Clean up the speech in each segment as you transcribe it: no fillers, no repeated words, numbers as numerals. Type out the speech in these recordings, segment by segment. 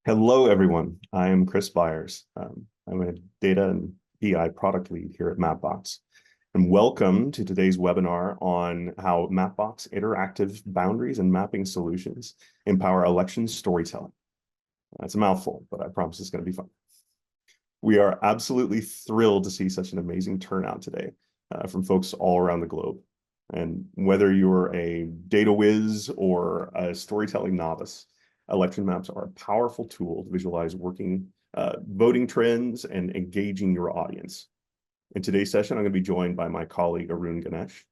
Hello, everyone. I am Chris Byers. I'm a data and BI product lead here at Mapbox. And welcome to today's webinar on how Mapbox interactive boundaries and mapping solutions empower election storytelling. It's a mouthful, but I promise it's going to be fun. We are absolutely thrilled to see such an amazing turnout today from folks all around the globe. And whether you're a data whiz or a storytelling novice, election maps are a powerful tool to visualize voting trends and engaging your audience. In today's session, I'm going to be joined by my colleague, Arun Ganesh.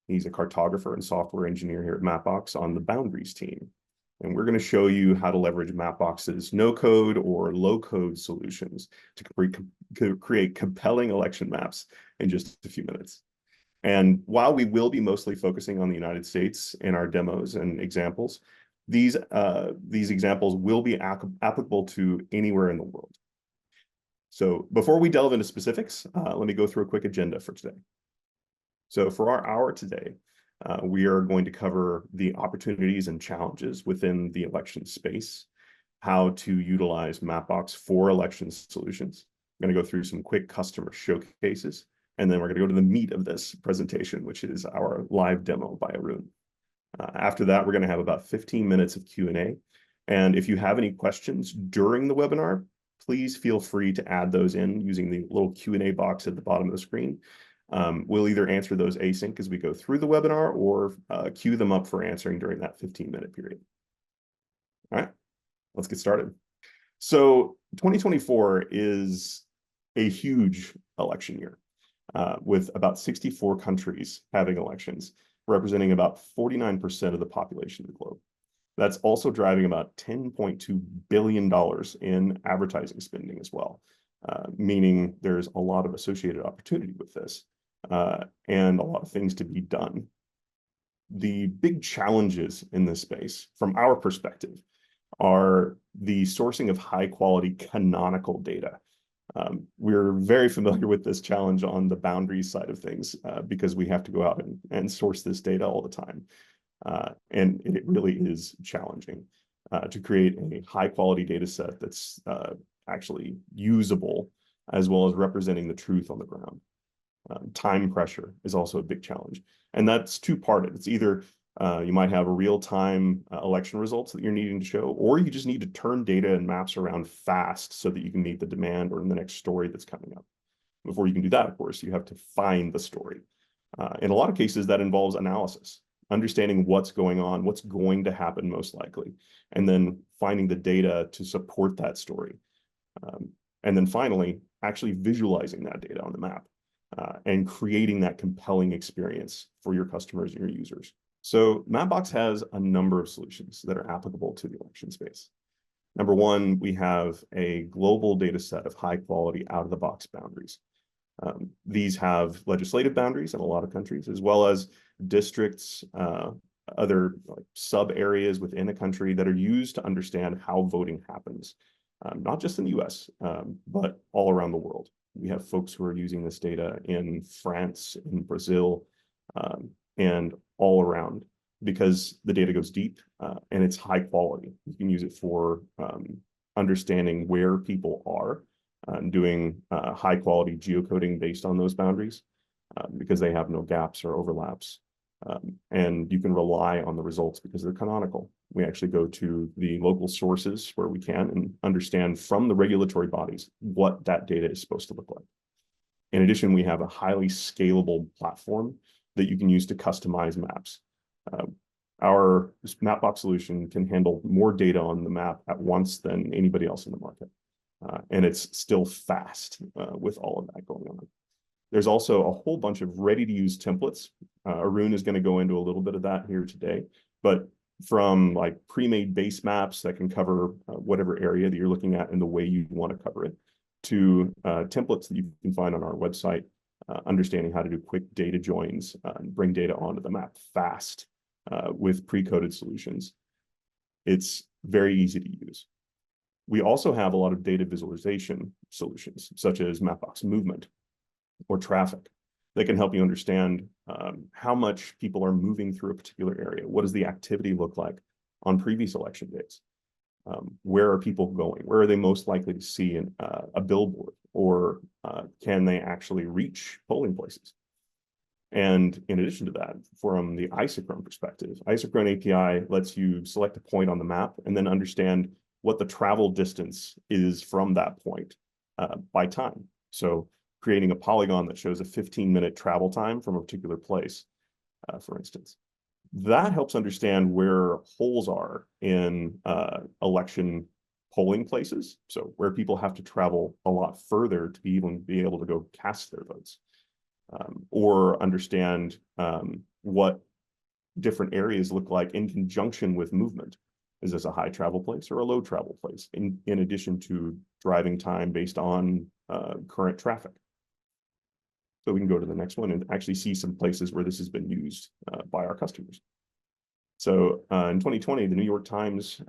He's a cartographer and software engineer here at Mapbox on the Boundaries team. And we're going to show you how to leverage Mapbox's no-code or low-code solutions to create compelling election maps in just a few minutes. And while we will be mostly focusing on the United States in our demos and examples, these examples will be applicable to anywhere in the world. So before we delve into specifics, let me go through a quick agenda for today. So for our hour today, we are going to cover the opportunities and challenges within the election space, how to utilize Mapbox for election solutions. I'm going to go through some quick customer showcases, and then we're going to go to the meat of this presentation, which is our live demo by Arun. After that, we're going to have about 15 minutes of Q&A. And if you have any questions during the webinar, please feel free to add those in using the little Q&A box at the bottom of the screen. We'll either answer those async as we go through the webinar or queue them up for answering during that 15-minute period. All right, let's get started. So 2024 is a huge election year with about 64 countries having elections, representing about 49% of the population of the globe. That's also driving about $10.2 billion in advertising spending as well, meaning there's a lot of associated opportunity with this and a lot of things to be done. The big challenges in this space, from our perspective, are the sourcing of high-quality canonical data. We're very familiar with this challenge on the boundaries side of things because we have to go out and source this data all the time. And it really is challenging to create a high-quality data set that's actually usable, as well as representing the truth on the ground. Time pressure is also a big challenge. And that's two-parted. It's either you might have a real-time election results that you're needing to show, or you just need to turn data and maps around fast so that you can meet the demand or in the next story that's coming up. Before you can do that, of course, you have to find the story. In a lot of cases, that involves analysis, understanding what's going on, what's going to happen most likely, and then finding the data to support that story. And then finally, actually visualizing that data on the map and creating that compelling experience for your customers and your users. So Mapbox has a number of solutions that are applicable to the election space. Number one, we have a global data set of high quality out-of-the-box boundaries. These have legislative boundaries in a lot of countries, as well as districts, other sub areas within a country that are used to understand how voting happens, not just in the US, but all around the world. We have folks who are using this data in France, in Brazil, and all around because the data goes deep and it's high quality. You can use it for understanding where people are and doing high quality geocoding based on those boundaries because they have no gaps or overlaps. And you can rely on the results because they're canonical. We actually go to the local sources where we can and understand from the regulatory bodies what that data is supposed to look like. In addition, we have a highly scalable platform that you can use to customize maps. Our Mapbox solution can handle more data on the map at once than anybody else in the market. And it's still fast with all of that going on. There's also a whole bunch of ready-to-use templates. Arun is going to go into a little bit of that here today, but from like pre-made base maps that can cover whatever area that you're looking at and the way you want to cover it, to templates that you can find on our website, understanding how to do quick data joins and bring data onto the map fast with pre-coded solutions. It's very easy to use. We also have a lot of data visualization solutions, such as Mapbox Movement or Traffic, that can help you understand how much people are moving through a particular area. What does the activity look like on previous election days? Where are people going? Where are they most likely to see a billboard? Or can they actually reach polling places? And in addition to that, from the isochrone perspective, isochrone API lets you select a point on the map and then understand what the travel distance is from that point by time. So creating a polygon that shows a 15-minute travel time from a particular place, for instance. That helps understand where holes are in election polling places. So where people have to travel a lot further to even be able to go cast their votes. Or understand what different areas look like in conjunction with movement. Is this a high travel place or a low travel place? In addition to driving time based on current traffic. So we can go to the next one and actually see some places where this has been used by our customers. So in 2020, the New York Times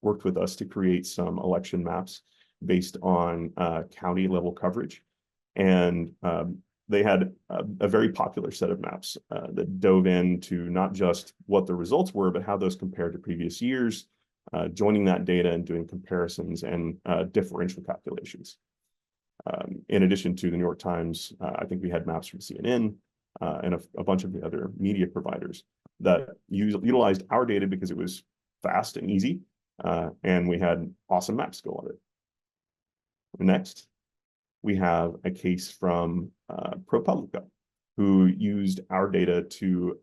worked with us to create some election maps based on county level coverage. And they had a very popular set of maps that dove into not just what the results were, but how those compared to previous years, joining that data and doing comparisons and differential calculations. In addition to the New York Times, I think we had maps from CNN and a bunch of the other media providers that utilized our data because it was fast and easy, and we had awesome maps go on it. Next, we have a case from Publica, who used our data to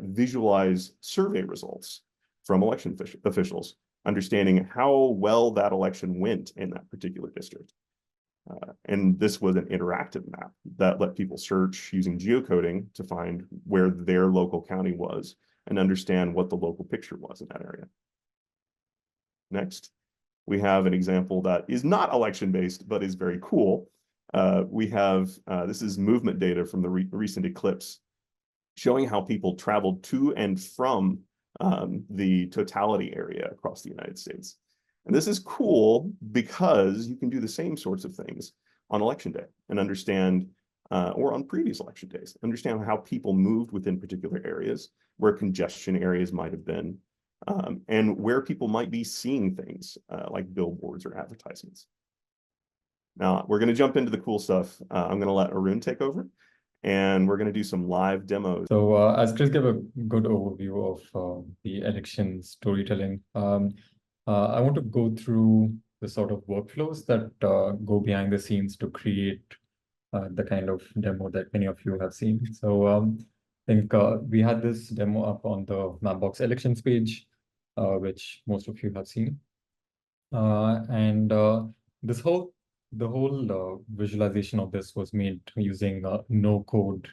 visualize survey results from election officials, understanding how well that election went in that particular district. And this was an interactive map that let people search using geocoding to find where their local county was and understand what the local picture was in that area. Next, we have an example that is not election-based, but is very cool. We have, this is movement data from the recent Eclipse, showing how people traveled to and from the totality area across the United States. And this is cool because you can do the same sorts of things on election day and understand, or on previous election days, understand how people moved within particular areas, where congestion areas might have been, and where people might be seeing things like billboards or advertisements. Now, we're going to jump into the cool stuff. I'm going to let Arun take over, and we're going to do some live demos. So as Chris gave a good overview of the election storytelling, I want to go through the sort of workflows that go behind the scenes to create the kind of demo that many of you have seen. So I think we had this demo up on the Mapbox elections page, which most of you have seen. And the whole visualization of this was made using no code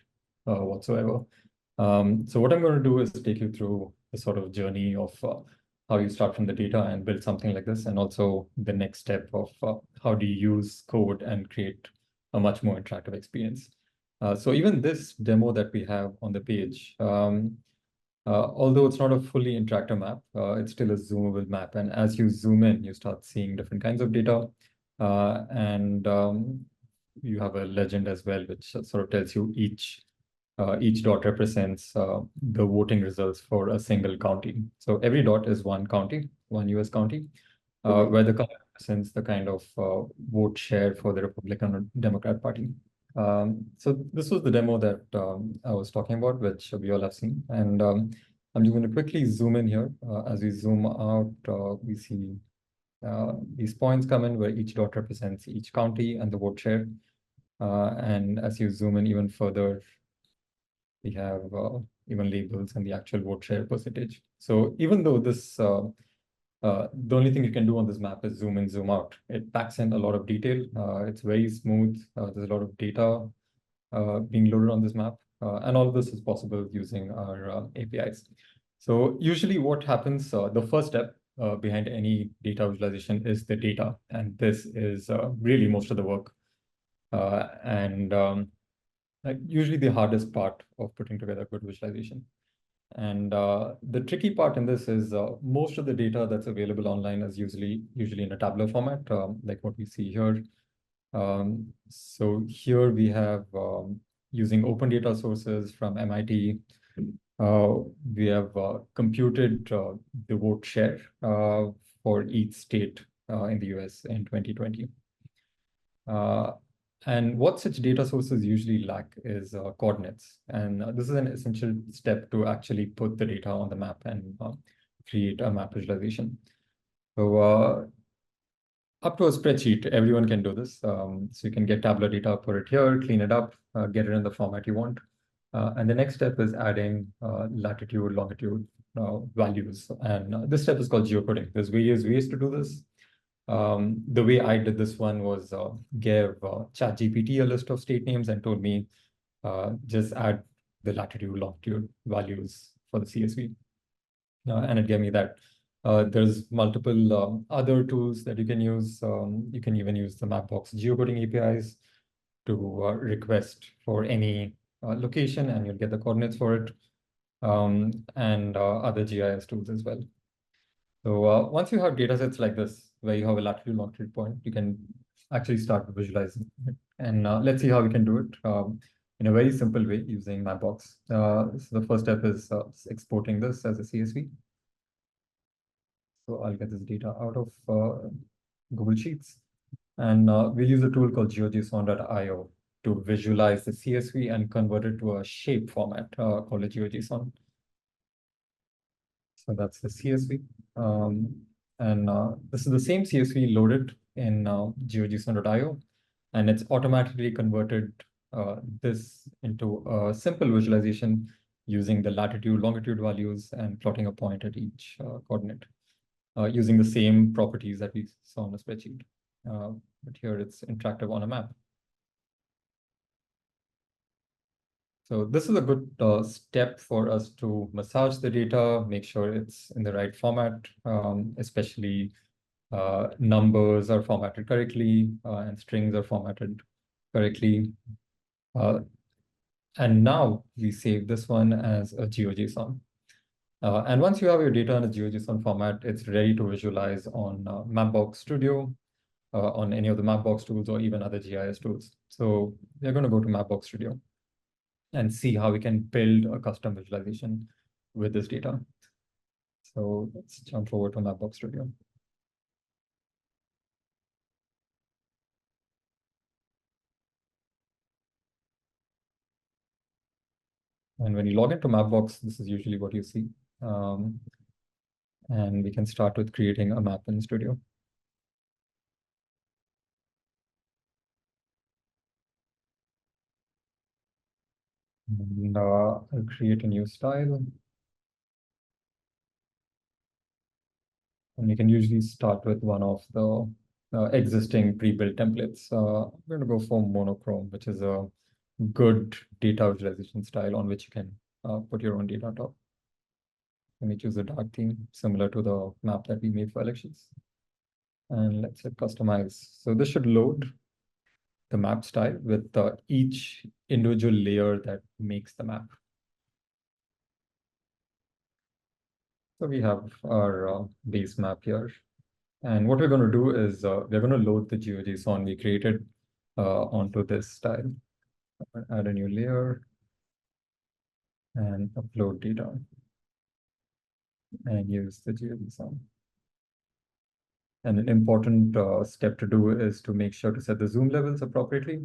whatsoever. So what I'm going to do is take you through the sort of journey of how you start from the data and build something like this, and also the next step of how do you use code and create a much more interactive experience. So even this demo that we have on the page, although it's not a fully interactive map, it's still a zoomable map. And as you zoom in, you start seeing different kinds of data. And you have a legend as well, which sort of tells you each dot represents the voting results for a single county. So every dot is one county, one US county, where the color represents the kind of vote share for the Republican or Democrat Party. So this was the demo that I was talking about, which we all have seen. And I'm just going to quickly zoom in here. As we zoom out, we see these points come in where each dot represents each county and the vote share. And as you zoom in even further, we have even labels and the actual vote share percentage. So even though this, the only thing you can do on this map is zoom in, zoom out, it packs in a lot of detail. It's very smooth. There's a lot of data being loaded on this map. And all of this is possible using our APIs. So usually what happens, the first step behind any data visualization is the data. And this is really most of the work. Usually the hardest part of putting together good visualization. And the tricky part in this is most of the data that's available online is usually in a tabular format, like what we see here. So here we have, using open data sources from MIT, we have computed the vote share for each state in the US in 2020. And what such data sources usually lack is coordinates. And this is an essential step to actually put the data on the map and create a map visualization. So up to a spreadsheet, everyone can do this. So you can get tabular data, put it here, clean it up, get it in the format you want. And the next step is adding latitude, longitude values. And this step is called geocoding. There's various ways to do this. The way I did this one was give ChatGPT a list of state names and told me just add the latitude, longitude values for the CSV. And it gave me that. There's multiple other tools that you can use. You can even use the Mapbox geocoding APIs to request for any location, and you'll get the coordinates for it, and other GIS tools as well. So once you have data sets like this, where you have a latitude longitude point, you can actually start visualizing it. And let's see how we can do it in a very simple way using Mapbox. So the first step is exporting this as a CSV. So I'll get this data out of Google Sheets. And we'll use a tool called geojson.io to visualize the CSV and convert it to a shape format called a GeoJSON. So that's the CSV. And this is the same CSV loaded in geojson.io, and it's automatically converted this into a simple visualization using the latitude, longitude values and plotting a point at each coordinate using the same properties that we saw on the spreadsheet. But here it's interactive on a map. So this is a good step for us to massage the data, make sure it's in the right format, especially numbers are formatted correctly and strings are formatted correctly. And now we save this one as a GeoJSON. And once you have your data in a GeoJSON format, it's ready to visualize on Mapbox Studio, on any of the Mapbox tools or even other GIS tools. So we're going to go to Mapbox Studio and see how we can build a custom visualization with this data. So let's jump over to Mapbox Studio. And when you log into Mapbox, this is usually what you see. And we can start with creating a map in Studio. And I'll create a new style. And you can usually start with one of the existing pre-built templates. I'm going to go for monochrome, which is a good data visualization style on which you can put your own data on top. Let me choose a dark theme, similar to the map that we made for elections. And let's hit customize. So this should load the map style with each individual layer that makes the map. So we have our base map here. And what we're going to do is we're going to load the GeoJSON we created onto this style. Add a new layer and upload data and use the GeoJSON. And an important step to do is to make sure to set the zoom levels appropriately.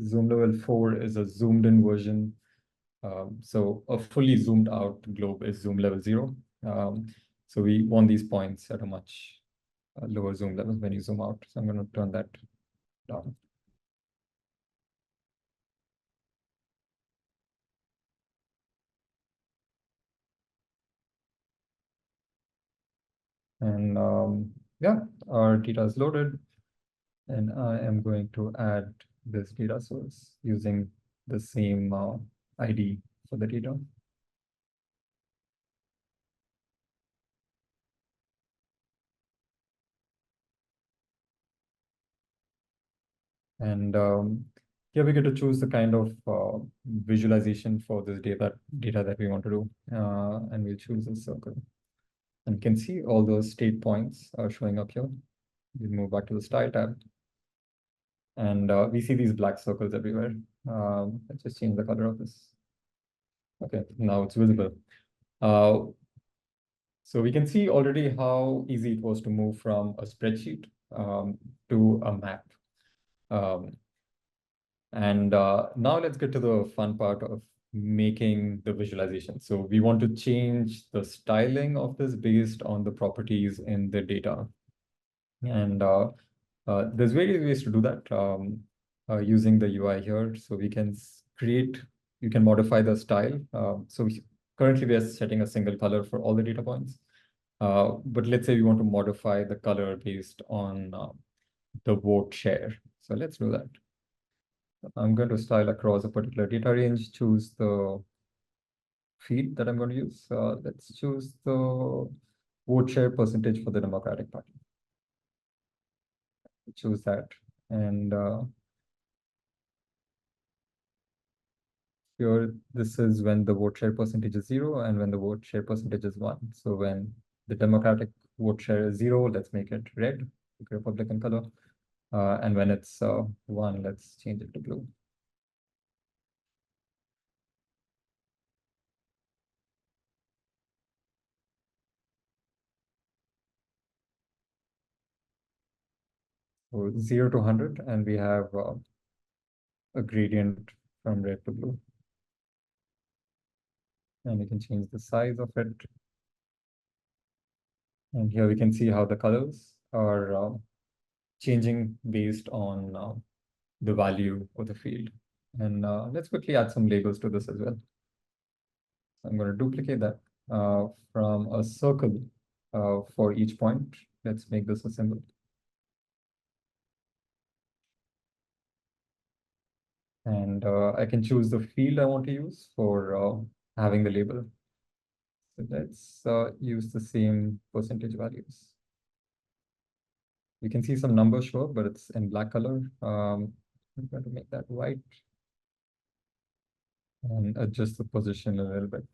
Zoom level 4 is a zoomed in version. So a fully zoomed out globe is zoom level 0. So we want these points at a much lower zoom level when you zoom out. So I'm going to turn that down. And yeah, our data is loaded. And I am going to add this data source using the same ID for the data. And here we get to choose the kind of visualization for this data that we want to do. And we'll choose a circle. And you can see all those state points are showing up here. We'll move back to the style tab. And we see these black circles everywhere. Let's just change the color of this. Okay, now it's visible. So we can see already how easy it was to move from a spreadsheet to a map. Now let's get to the fun part of making the visualization. So we want to change the styling of this based on the properties in the data. And there's various ways to do that using the UI here. So we can you can modify the style. Currently we are setting a single color for all the data points. But let's say we want to modify the color based on the vote share. So let's do that. I'm going to style across a particular data range, choose the field that I'm going to use. Let's choose the vote share percentage for the Democratic Party. Choose that. And here, this is when the vote share percentage is 0 and when the vote share percentage is 1. So when the Democratic vote share is 0, let's make it red, the Republican color. And when it's 1, let's change it to blue. So 0 to 100, and we have a gradient from red to blue. And we can change the size of it. And here we can see how the colors are changing based on the value of the field. And let's quickly add some labels to this as well. So I'm going to duplicate that from a circle for each point. Let's make this a symbol. And I can choose the field I want to use for having the label. So let's use the same percentage values. You can see some numbers show up, but it's in black color. I'm going to make that white and adjust the position a little bit.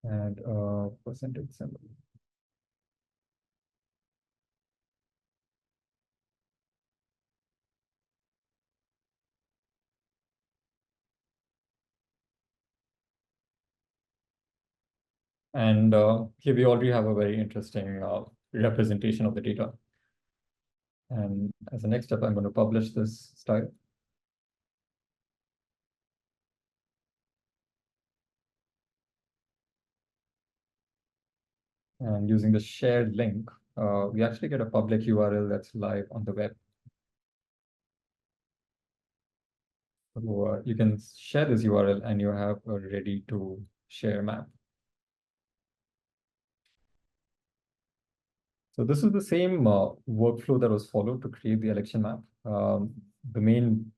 And a percentage symbol. And here we already have a very interesting representation of the data. And as a next step, I'm going to publish this style. And using the shared link, we actually get a public URL that's live on the web. So you can share this URL and you have a ready to share map. So this is the same workflow that was followed to create the election map. The main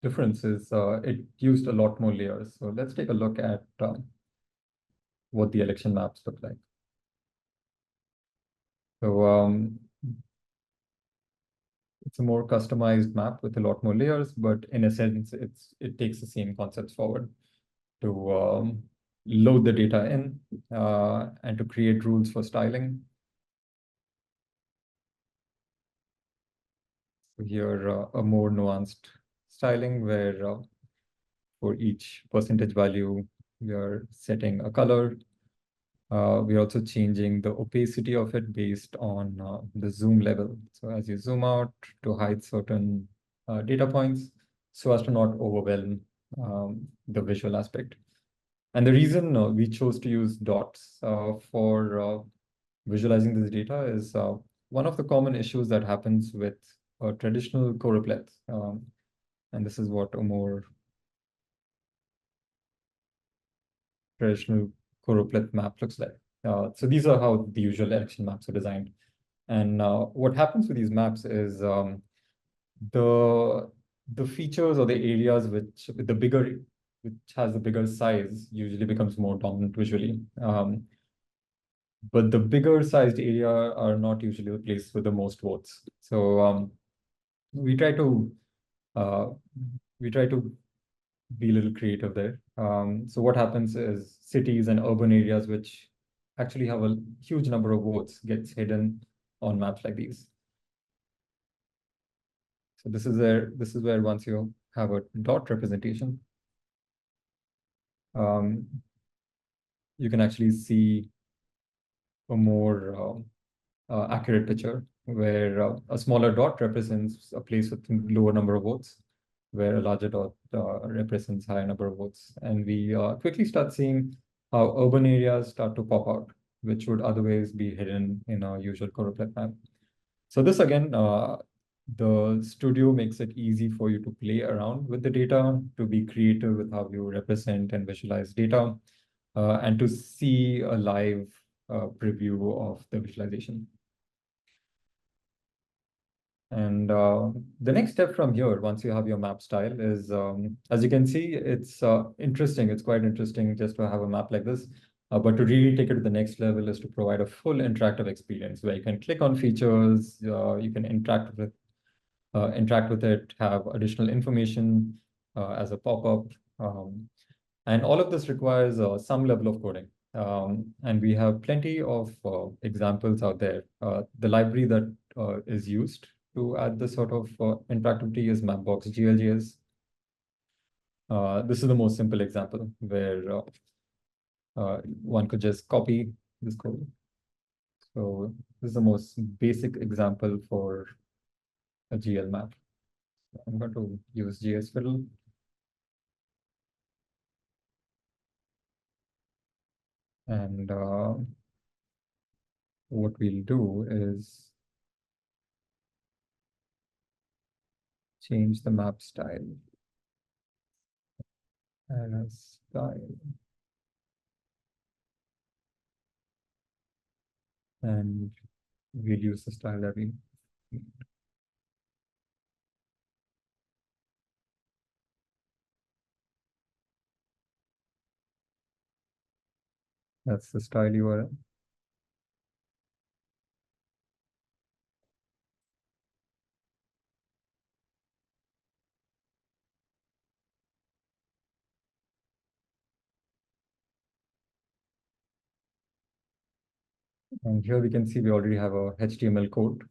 difference is it used a lot more layers. So let's take a look at what the election maps look like. So it's a more customized map with a lot more layers, but in a sense, it takes the same concepts forward to load the data in and to create rules for styling. So here, a more nuanced styling where for each percentage value, we are setting a color. We're also changing the opacity of it based on the zoom level. So as you zoom out to hide certain data points, so as to not overwhelm the visual aspect. And the reason we chose to use dots for visualizing this data is one of the common issues that happens with traditional choropleth. And this is what a more traditional choropleth map looks like. So these are how the usual election maps are designed. And what happens with these maps is the features or the areas which has the bigger size usually becomes more dominant visually. But the bigger sized area are not usually the place with the most votes. So we try to be a little creative there. So what happens is cities and urban areas which actually have a huge number of votes gets hidden on maps like these. So this is where once you have a dot representation, you can actually see a more accurate picture where a smaller dot represents a place with lower number of votes, where a larger dot represents higher number of votes. And we quickly start seeing how urban areas start to pop out, which would otherwise be hidden in our usual choropleth map. So this again, the studio makes it easy for you to play around with the data, to be creative with how you represent and visualize data, and to see a live preview of the visualization. And the next step from here, once you have your map style, is as you can see, it's interesting. It's quite interesting just to have a map like this. But to really take it to the next level is to provide a full interactive experience where you can click on features, you can interact with it, have additional information as a pop-up. And all of this requires some level of coding. And we have plenty of examples out there. The library that is used to add this sort of interactivity is Mapbox GLGS. This is the most simple example where one could just copy this code. So this is the most basic example for a GL map. I'm going to use GS Fiddle. And what we'll do is change the map style as style. And we'll use the style that we need. That's the style URL. And here we can see we already have a HTML code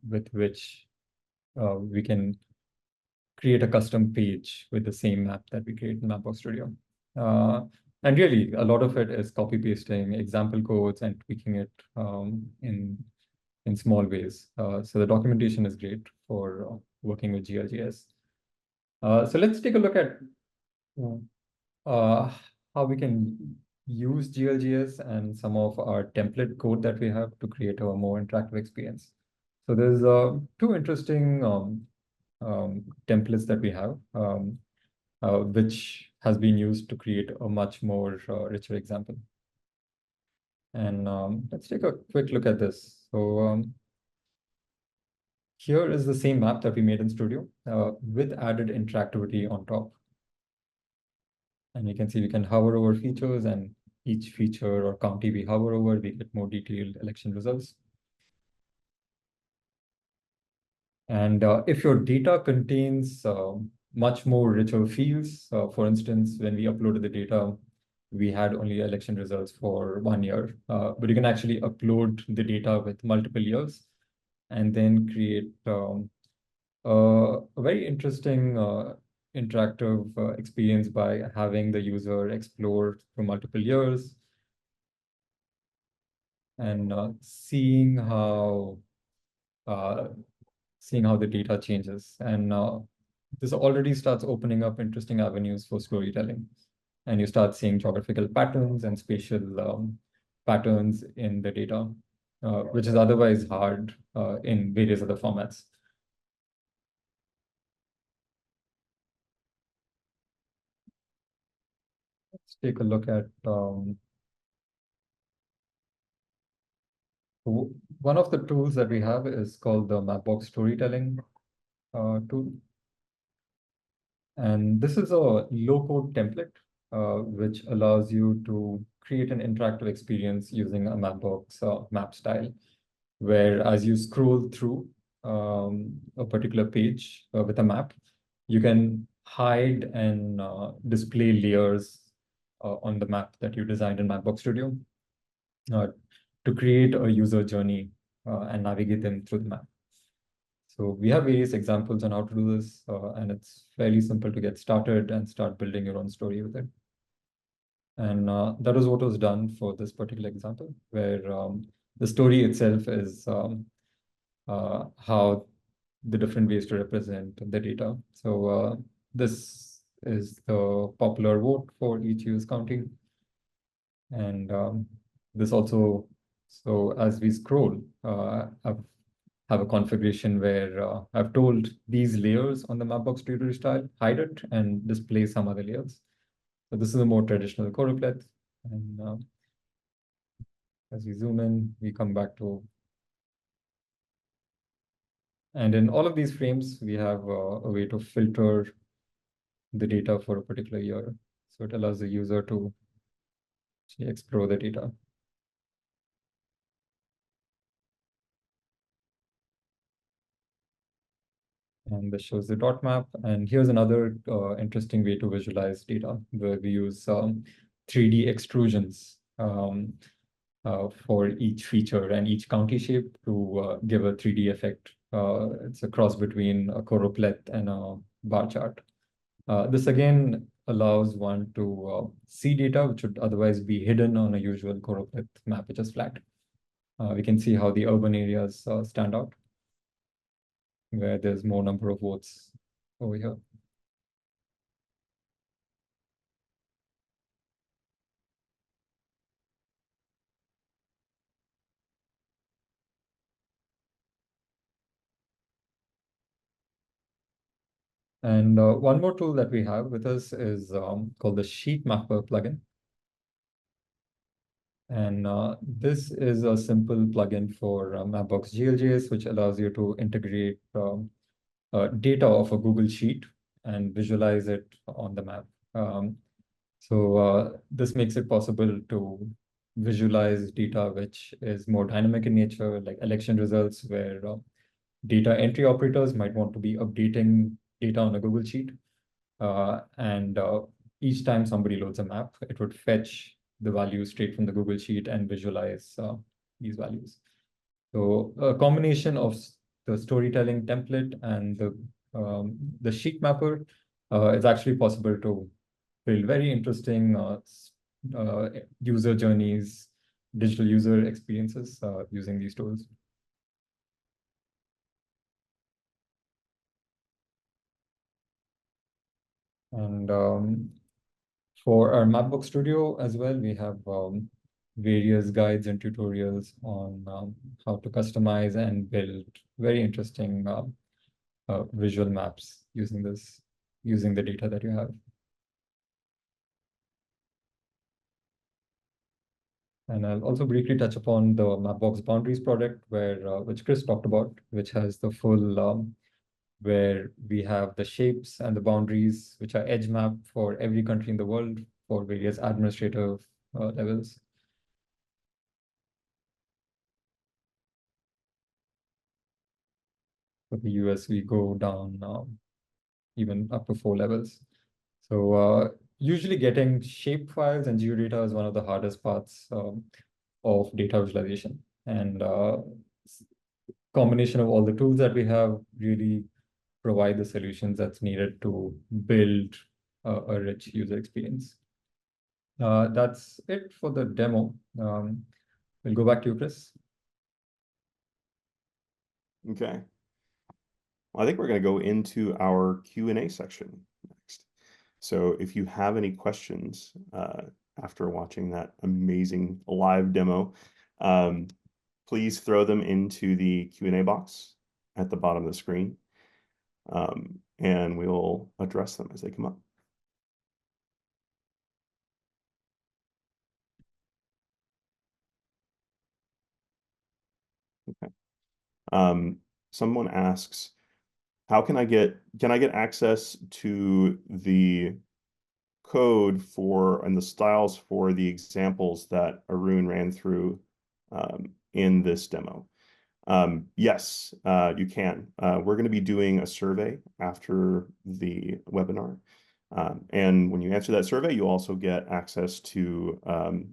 with which we can create a custom page with the same map that we create in Mapbox Studio. And really, a lot of it is copy pasting example codes and tweaking it in small ways. So the documentation is great for working with GLGS. So let's take a look at how we can use GLGS and some of our template code that we have to create a more interactive experience. So there's two interesting templates that we have, which has been used to create a much more richer example. And let's take a quick look at this. So here is the same map that we made in Studio with added interactivity on top. And you can see we can hover over features, and each feature or county we hover over, we get more detailed election results. And if your data contains much more richer fields, for instance, when we uploaded the data, we had only election results for 1 year, but you can actually upload the data with multiple years and then create a very interesting interactive experience by having the user explore through multiple years and seeing how the data changes. And this already starts opening up interesting avenues for storytelling. And you start seeing geographical patterns and spatial patterns in the data, which is otherwise hard in various other formats. Let's take a look at one of the tools that we have is called the Mapbox Storytelling tool. And this is a low-code template, which allows you to create an interactive experience using a Mapbox map style, where as you scroll through a particular page with a map, you can hide and display layers on the map that you designed in Mapbox Studio to create a user journey and navigate them through the map. So we have various examples on how to do this, and it's fairly simple to get started and start building your own story with it. And that is what was done for this particular example, where the story itself is how the different ways to represent the data. So this is the popular vote for each US county. And this also, so as we scroll, I've have a configuration where I've told these layers on the Mapbox Studio style, hide it and display some other layers. So this is a more traditional choropleth. And as we zoom in, we come back to, and in all of these frames, we have a way to filter the data for a particular year. So it allows the user to explore the data. And this shows the dot map. And here's another interesting way to visualize data, where we use 3D extrusions for each feature and each county shape to give a 3D effect. It's a cross between a choropleth and a bar chart. This again allows one to see data which would otherwise be hidden on a usual choropleth map, which is flat. We can see how the urban areas stand out, where there's more number of votes over here. And one more tool that we have with us is called the Sheet Mapper plugin. And this is a simple plugin for Mapbox GLJS, which allows you to integrate data of a Google Sheet and visualize it on the map. So this makes it possible to visualize data which is more dynamic in nature, like election results, where data entry operators might want to be updating data on a Google Sheet. And each time somebody loads a map, it would fetch the values straight from the Google Sheet and visualize these values. So a combination of the storytelling template and the sheet mapper, it's actually possible to build very interesting user journeys, digital user experiences using these tools. And for our Mapbox Studio as well, we have various guides and tutorials on how to customize and build very interesting visual maps using the data that you have. And I'll also briefly touch upon the Mapbox Boundaries product, which Chris talked about, which has the full where we have the shapes and the boundaries, which are edge mapped for every country in the world for various administrative levels. For the US, we go down even up to 4 levels. So usually getting shape files and geodata is one of the hardest parts of data visualization. And combination of all the tools that we have really provide the solutions that's needed to build a rich user experience. That's it for the demo. We'll go back to you, Chris. Okay. Well, I think we're going to go into our Q&A section next. So if you have any questions after watching that amazing live demo, please throw them into the Q&A box at the bottom of the screen, and we'll address them as they come up. Okay. Someone asks, how can I get access to the code for and the styles for the examples that Arun ran through in this demo? Yes, you can. We're going to be doing a survey after the webinar. And when you answer that survey, you also get access to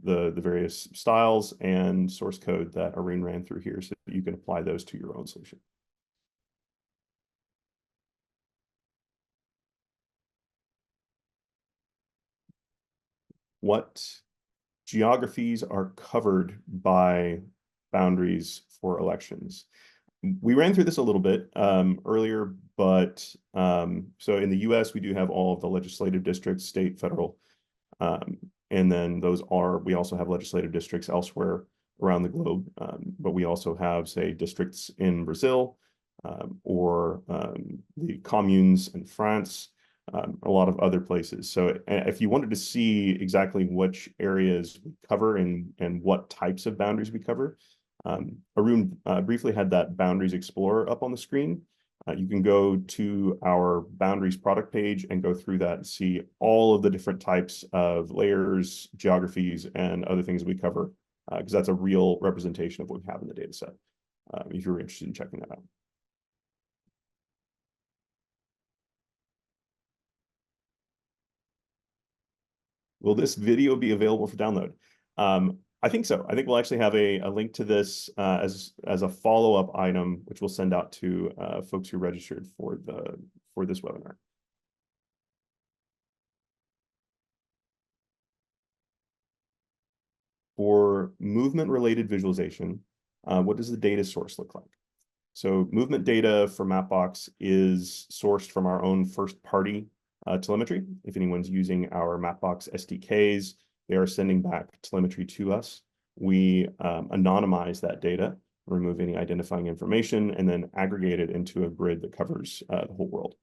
the various styles and source code that Arun ran through here, so that you can apply those to your own solution. what geographies are covered by boundaries for elections. We ran through this a little bit earlier, but so in the US, we do have all of the legislative districts, state, federal, and then we also have legislative districts elsewhere around the globe, but we also have, say, districts in Brazil, or the communes in France, a lot of other places. So if you wanted to see exactly which areas we cover and what types of boundaries we cover, Arun briefly had that Boundaries Explorer up on the screen. You can go to our Boundaries product page and go through that and see all of the different types of layers, geographies, and other things we cover, because that's a real representation of what we have in the data set, if you're interested in checking that out. Will this video be available for download? I think so. I think we'll actually have a link to this as a follow-up item, which we'll send out to folks who registered for this webinar. For movement-related visualization, what does the data source look like? So movement data for Mapbox is sourced from our own first-party telemetry. If anyone's using our Mapbox SDKs, they are sending back telemetry to us. We anonymize that data, remove any identifying information, and then aggregate it into a grid that covers the whole world.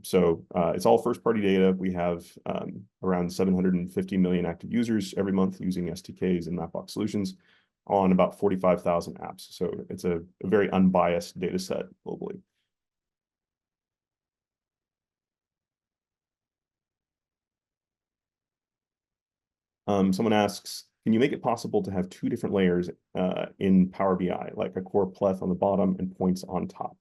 So it's all first-party data. We have around 750 million active users every month using SDKs and Mapbox solutions on about 45,000 apps. So it's a very unbiased data set globally. Someone asks, can you make it possible to have two different layers in Power BI, like a core pleth on the bottom and points on top?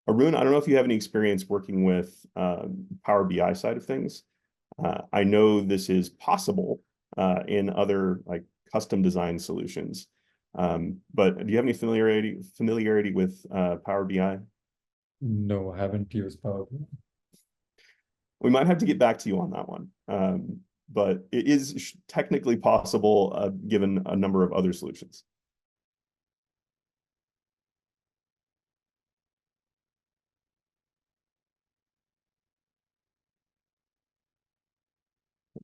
Arun, I don't know if you have any experience working with Power BI side of things. I know this is possible in other like custom design solutions. But do you have any familiarity with Power BI? No, I haven't used Power BI. We might have to get back to you on that one. But it is technically possible given a number of other solutions.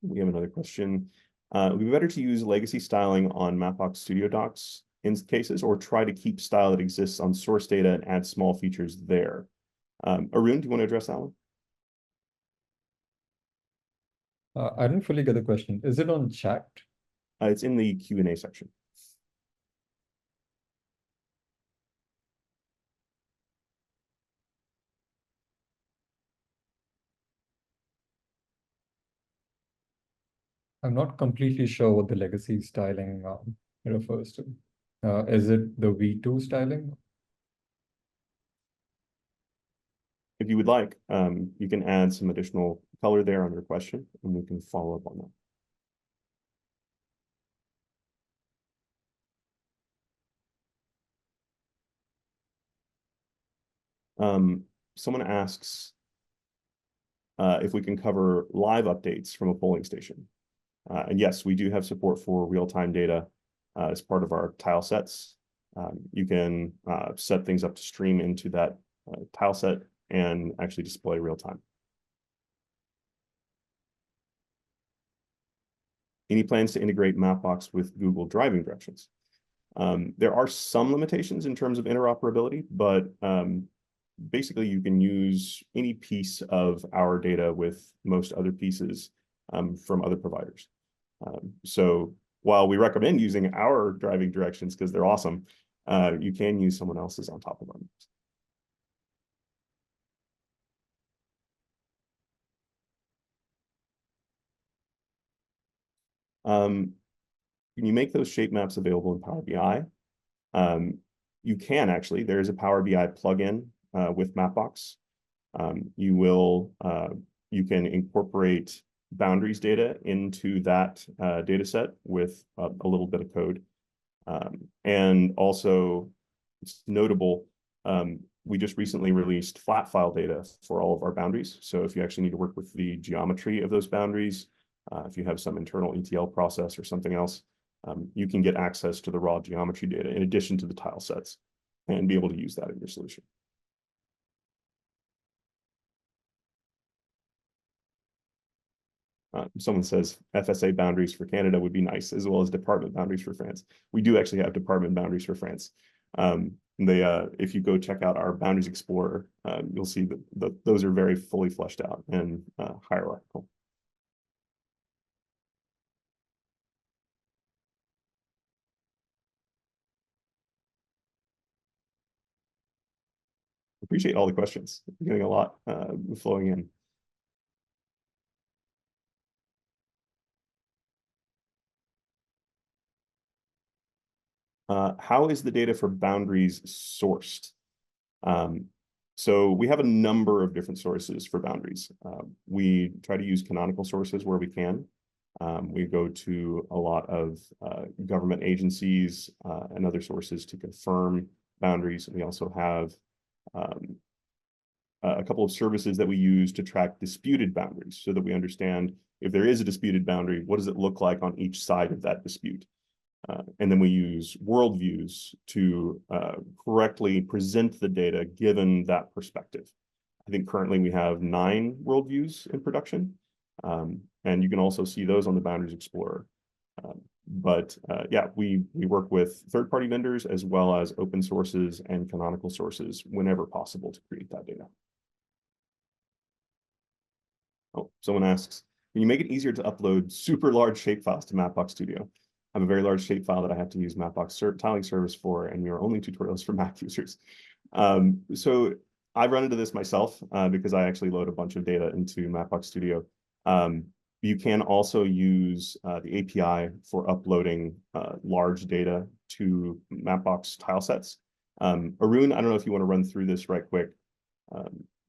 We have another question. Would it be better to use legacy styling on Mapbox Studio docs in cases, or try to keep style that exists on source data and add small features there? Arun, do you want to address that one? I didn't fully get the question. Is it on chat? It's in the Q&A section. I'm not completely sure what the legacy styling refers to. Is it the V2 styling? If you would like, you can add some additional color there on your question, and we can follow up on that. Someone asks if we can cover live updates from a polling station. And yes, we do have support for real-time data as part of our tile sets. You can set things up to stream into that tile set and actually display real-time. Any plans to integrate Mapbox with Google driving directions? There are some limitations in terms of interoperability, but basically you can use any piece of our data with most other pieces from other providers. So while we recommend using our driving directions because they're awesome, you can use someone else's on top of them. Can you make those shape maps available in Power BI? You can actually. There is a Power BI plugin with Mapbox. You can incorporate boundaries data into that data set with a little bit of code. And also, it's notable, we just recently released flat file data for all of our boundaries. So if you actually need to work with the geometry of those boundaries, if you have some internal ETL process or something else, you can get access to the raw geometry data in addition to the tile sets and be able to use that in your solution. Someone says FSA boundaries for Canada would be nice, as well as department boundaries for France. We do actually have department boundaries for France. If you go check out our Boundaries Explorer, you'll see that those are very fully fleshed out and hierarchical. Appreciate all the questions. I'm getting a lot flowing in. How is the data for boundaries sourced? So we have a number of different sources for boundaries. We try to use canonical sources where we can. We go to a lot of government agencies and other sources to confirm boundaries. We also have a couple of services that we use to track disputed boundaries so that we understand if there is a disputed boundary, what does it look like on each side of that dispute? And then we use worldviews to correctly present the data given that perspective. I think currently we have 9 worldviews in production, and you can also see those on the Boundaries Explorer. Yeah, we work with third-party vendors as well as open sources and canonical sources whenever possible to create that data. Oh, someone asks, can you make it easier to upload super large shapefiles to Mapbox Studio? I have a very large shapefile that I have to use Mapbox tiling service for, and your only tutorials for Mac users. So I've run into this myself because I actually load a bunch of data into Mapbox Studio. You can also use the API for uploading large data to Mapbox tile sets. Arun, I don't know if you want to run through this right quick,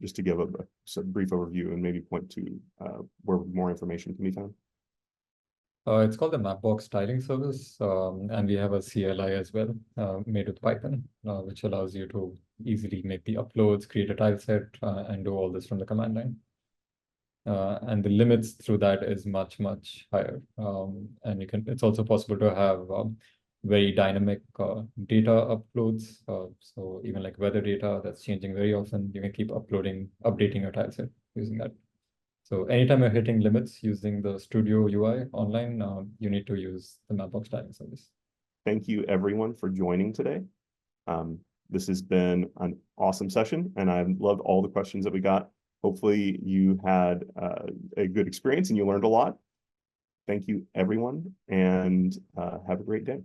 just to give a brief overview and maybe point to where more information can be found. It's called the Mapbox Styling Service, and we have a CLI as well, made with Python, which allows you to easily make the uploads, create a tile set, and do all this from the command line. And the limits through that is much, much higher. And it's also possible to have very dynamic data uploads. So even like weather data that's changing very often, you can keep updating your tile set using that. So anytime you're hitting limits using the Studio UI online, you need to use the Mapbox Styling Service. Thank you everyone for joining today. This has been an awesome session, and I loved all the questions that we got. Hopefully you had a good experience and you learned a lot. Thank you everyone, and have a great day.